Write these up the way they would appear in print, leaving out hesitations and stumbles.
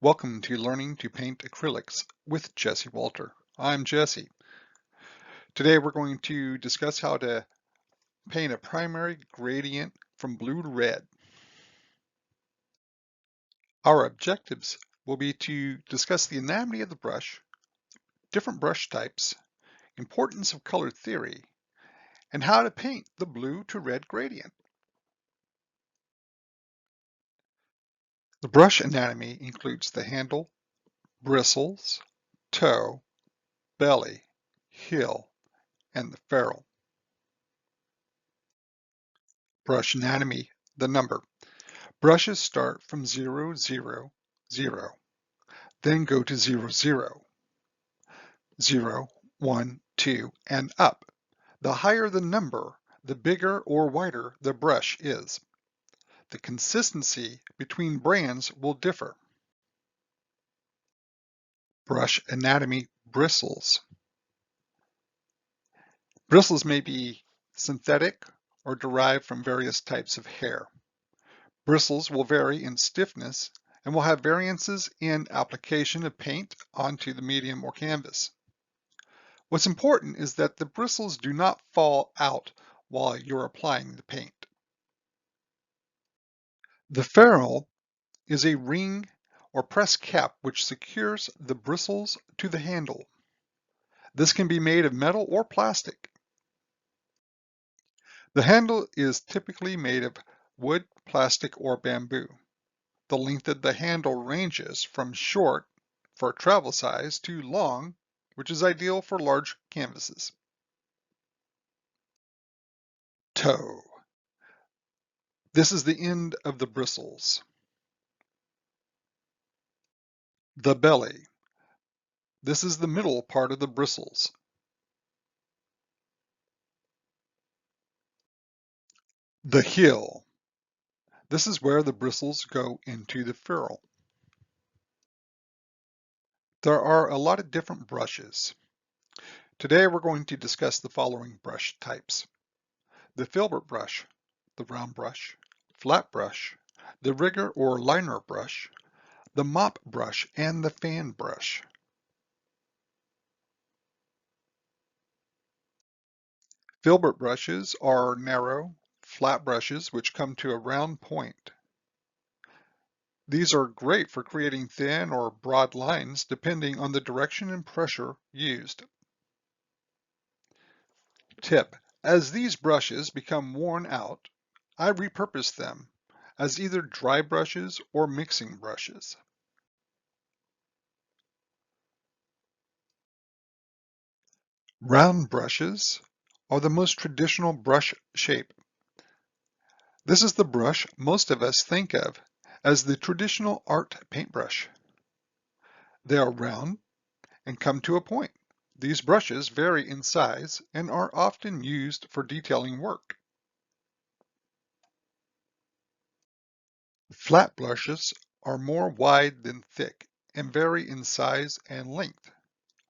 Welcome to Learning to Paint Acrylics with Jesse Walter. I'm Jesse. Today we're going to discuss how to paint a primary gradient from blue to red. Our objectives will be to discuss the anatomy of the brush, different brush types, importance of color theory, and how to paint the blue to red gradient. The brush anatomy includes the handle, bristles, toe, belly, heel, and the ferrule. Brush anatomy, the number. Brushes start from 0, 0, 0, then go to 0, 0, 0, 1, 2, and up. The higher the number, the bigger or wider the brush is. The consistency between brands will differ. Brush anatomy, bristles. Bristles may be synthetic or derived from various types of hair. Bristles will vary in stiffness and will have variances in application of paint onto the medium or canvas. What's important is that the bristles do not fall out while you're applying the paint. The ferrule is a ring or press cap which secures the bristles to the handle. This can be made of metal or plastic. The handle is typically made of wood, plastic, or bamboo. The length of the handle ranges from short for travel size to long, which is ideal for large canvases. Toe. This is the end of the bristles. The belly. This is the middle part of the bristles. The heel. This is where the bristles go into the ferrule. There are a lot of different brushes. Today we're going to discuss the following brush types. The filbert brush, the round brush, flat brush, the rigger or liner brush, the mop brush, and the fan brush. Filbert brushes are narrow, flat brushes which come to a round point. These are great for creating thin or broad lines depending on the direction and pressure used. Tip: as these brushes become worn out, I repurpose them as either dry brushes or mixing brushes. Round brushes are the most traditional brush shape. This is the brush most of us think of as the traditional art paintbrush. They are round and come to a point. These brushes vary in size and are often used for detailing work. Flat brushes are more wide than thick and vary in size and length.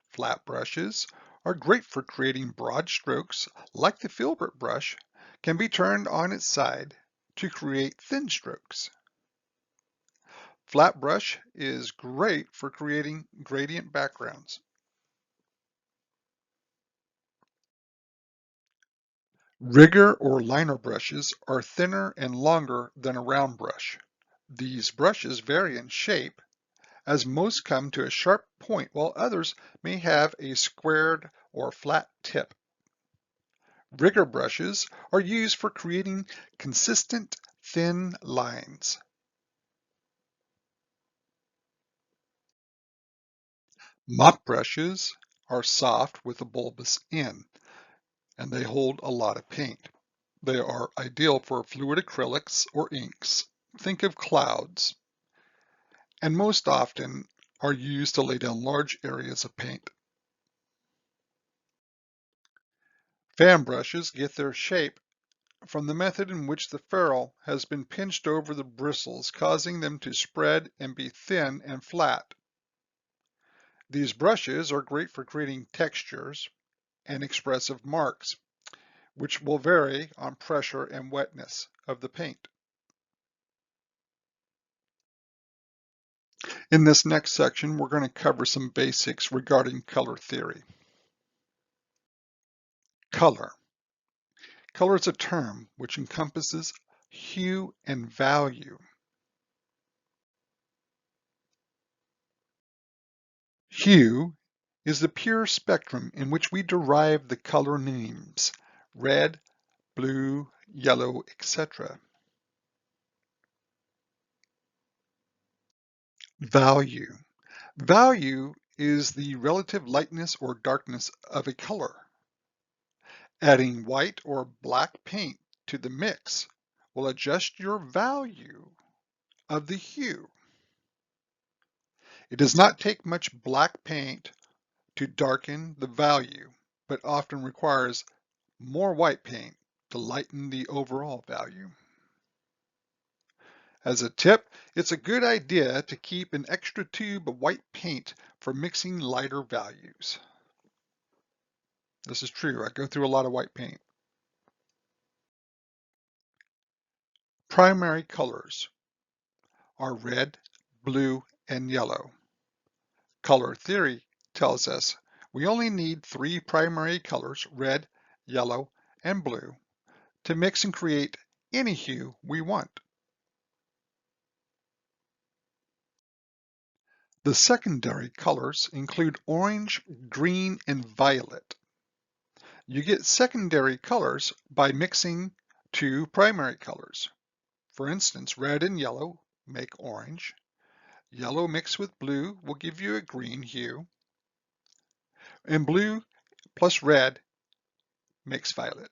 Flat brushes are great for creating broad strokes like the filbert brush can be turned on its side to create thin strokes. Flat brush is great for creating gradient backgrounds. Rigger or liner brushes are thinner and longer than a round brush. These brushes vary in shape, as most come to a sharp point while others may have a squared or flat tip. Rigger brushes are used for creating consistent, thin lines. Mop brushes are soft with a bulbous end, and they hold a lot of paint. They are ideal for fluid acrylics or inks. Think of clouds, and most often are used to lay down large areas of paint. Fan brushes get their shape from the method in which the ferrule has been pinched over the bristles, causing them to spread and be thin and flat. These brushes are great for creating textures and expressive marks, which will vary on pressure and wetness of the paint. In this next section, we're going to cover some basics regarding color theory. Color. Color is a term which encompasses hue and value. Hue is the pure spectrum in which we derive the color names, red, blue, yellow, etc. Value. Value is the relative lightness or darkness of a color. Adding white or black paint to the mix will adjust your value of the hue. It does not take much black paint to darken the value, but often requires more white paint to lighten the overall value. As a tip, it's a good idea to keep an extra tube of white paint for mixing lighter values. This is true. I go through a lot of white paint. Primary colors are red, blue, and yellow. Color theory tells us we only need 3 primary colors, red, yellow, and blue, to mix and create any hue we want. The secondary colors include orange, green, and violet. You get secondary colors by mixing 2 primary colors. For instance, red and yellow make orange. Yellow mixed with blue will give you a green hue. And blue plus red makes violet.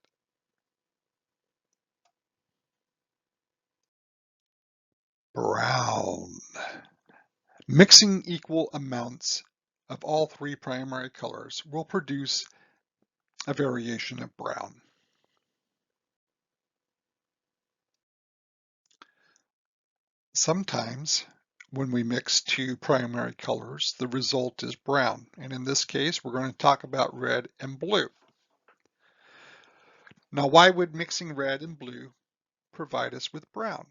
Brown. Mixing equal amounts of all 3 primary colors will produce a variation of brown. Sometimes when we mix 2 primary colors, the result is brown. And in this case, we're going to talk about red and blue. Now, why would mixing red and blue provide us with brown?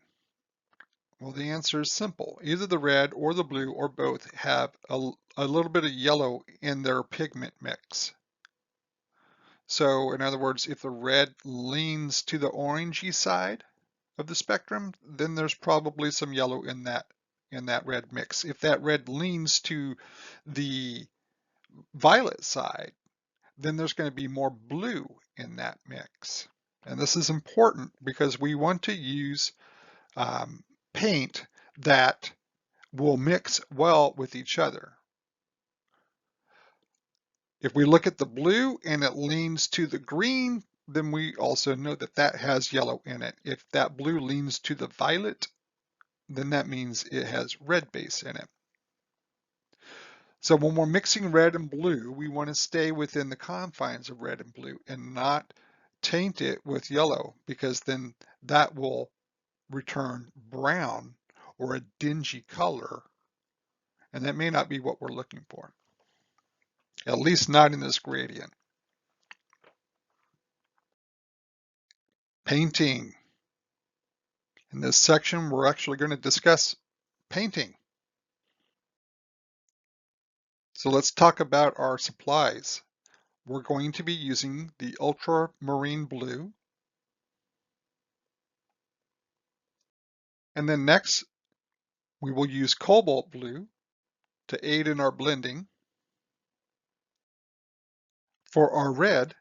Well, the answer is simple. Either the red or the blue or both have a little bit of yellow in their pigment mix. So in other words, if the red leans to the orangey side of the spectrum, then there's probably some yellow in that red mix. If that red leans to the violet side, then there's going to be more blue in that mix. And this is important because we want to use paint that will mix well with each other. If we look at the blue and it leans to the green, then we also know that that has yellow in it. If that blue leans to the violet, then that means it has red base in it. So when we're mixing red and blue, we want to stay within the confines of red and blue and not taint it with yellow, because then that will return brown or a dingy color, and that may not be what we're looking for, at least not in this gradient. Painting. In this section, we're actually going to discuss painting. So let's talk about our supplies. We're going to be using the ultramarine blue. And then next, we will use cobalt blue to aid in our blending. For our red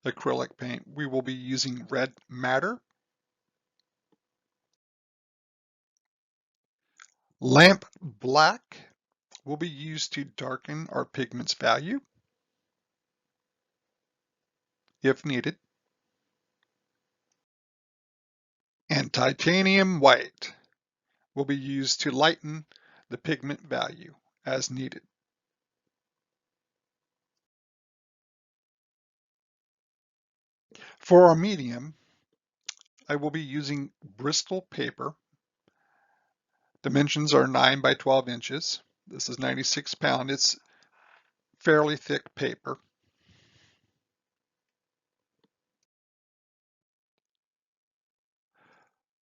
acrylic paint, we will be using red madder. Lamp black will be used to darken our pigment's value if needed. And titanium white will be used to lighten the pigment value as needed. For our medium, I will be using Bristol paper. Dimensions are 9 by 12 inches. This is 96 pound. It's fairly thick paper.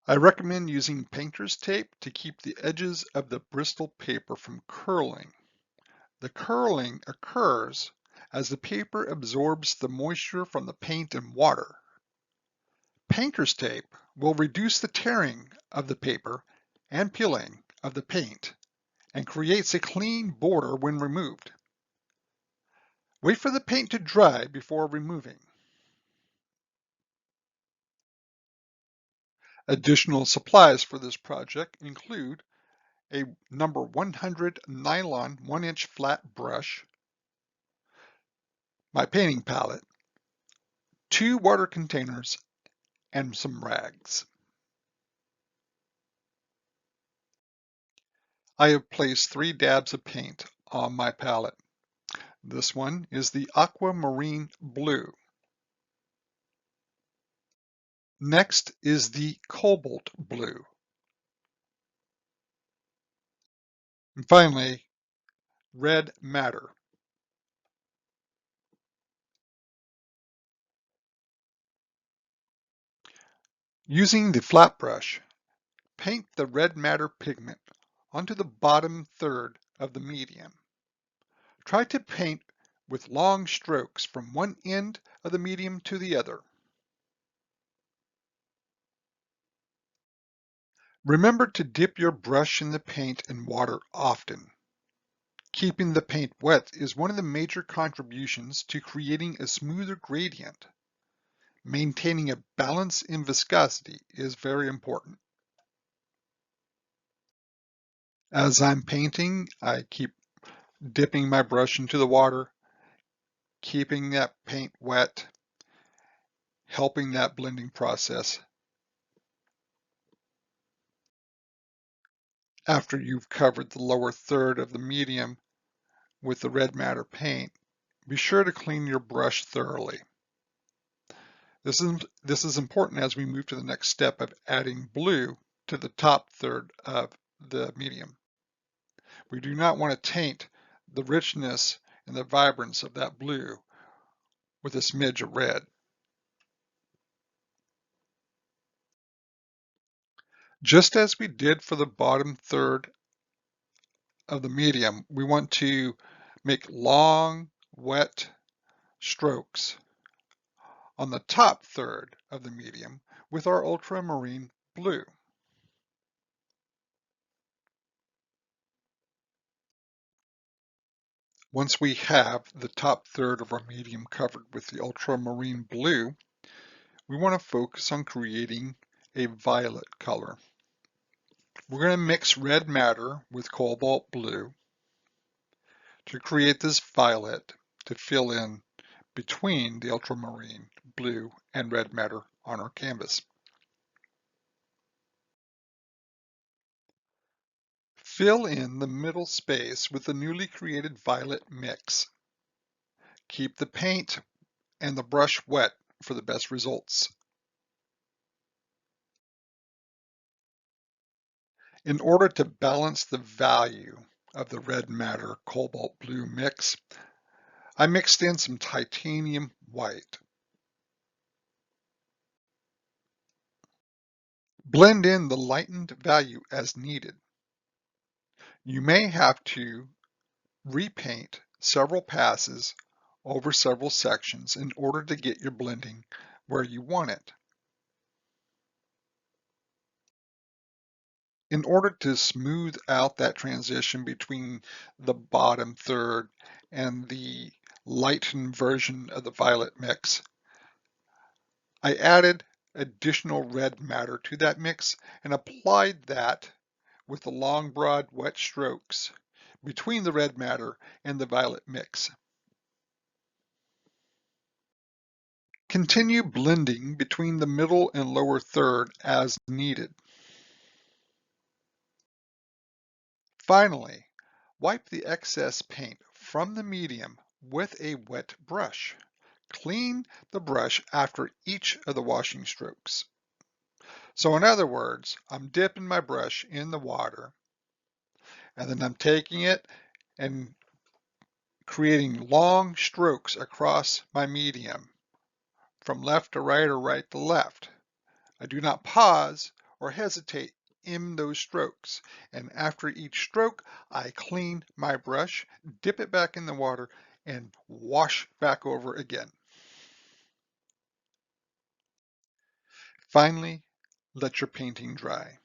I recommend using painter's tape to keep the edges of the Bristol paper from curling. The curling occurs as the paper absorbs the moisture from the paint and water. Painter's tape will reduce the tearing of the paper and peeling of the paint and creates a clean border when removed. Wait for the paint to dry before removing. Additional supplies for this project include a number 100 nylon 1-inch flat brush, my painting palette, 2 water containers, and some rags. I have placed 3 dabs of paint on my palette. This one is the aquamarine blue. Next is the cobalt blue. And finally, red madder. Using the flat brush, paint the red madder pigment onto the bottom third of the medium. Try to paint with long strokes from one end of the medium to the other. Remember to dip your brush in the paint and water often. Keeping the paint wet is one of the major contributions to creating a smoother gradient. Maintaining a balance in viscosity is very important. As I'm painting, I keep dipping my brush into the water, keeping that paint wet, helping that blending process. After you've covered the lower third of the medium with the red madder paint, be sure to clean your brush thoroughly. This is important as we move to the next step of adding blue to the top third of the medium. We do not want to taint the richness and the vibrance of that blue with a smidge of red. Just as we did for the bottom third of the medium, we want to make long, wet strokes on the top third of the medium with our ultramarine blue. Once we have the top third of our medium covered with the ultramarine blue, we want to focus on creating a violet color. We're going to mix red madder with cobalt blue to create this violet to fill in between the ultramarine blue and red madder on our canvas. Fill in the middle space with the newly created violet mix. Keep the paint and the brush wet for the best results. In order to balance the value of the red madder cobalt blue mix, I mixed in some titanium white. Blend in the lightened value as needed. You may have to repaint several passes over several sections in order to get your blending where you want it. In order to smooth out that transition between the bottom third and the lightened version of the violet mix, I added additional red madder to that mix and applied that with the long, broad, wet strokes between the red madder and the violet mix. Continue blending between the middle and lower third as needed. Finally, wipe the excess paint from the medium with a wet brush. Clean the brush after each of the washing strokes. So in other words, I'm dipping my brush in the water and then I'm taking it and creating long strokes across my medium from left to right or right to left. I do not pause or hesitate in those strokes. And after each stroke, I clean my brush, dip it back in the water, and wash back over again. Finally, let your painting dry.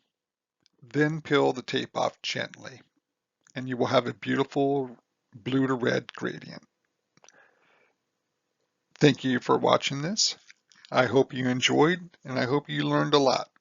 Then peel the tape off gently, and you will have a beautiful blue to red gradient. Thank you for watching this. I hope you enjoyed, and I hope you learned a lot.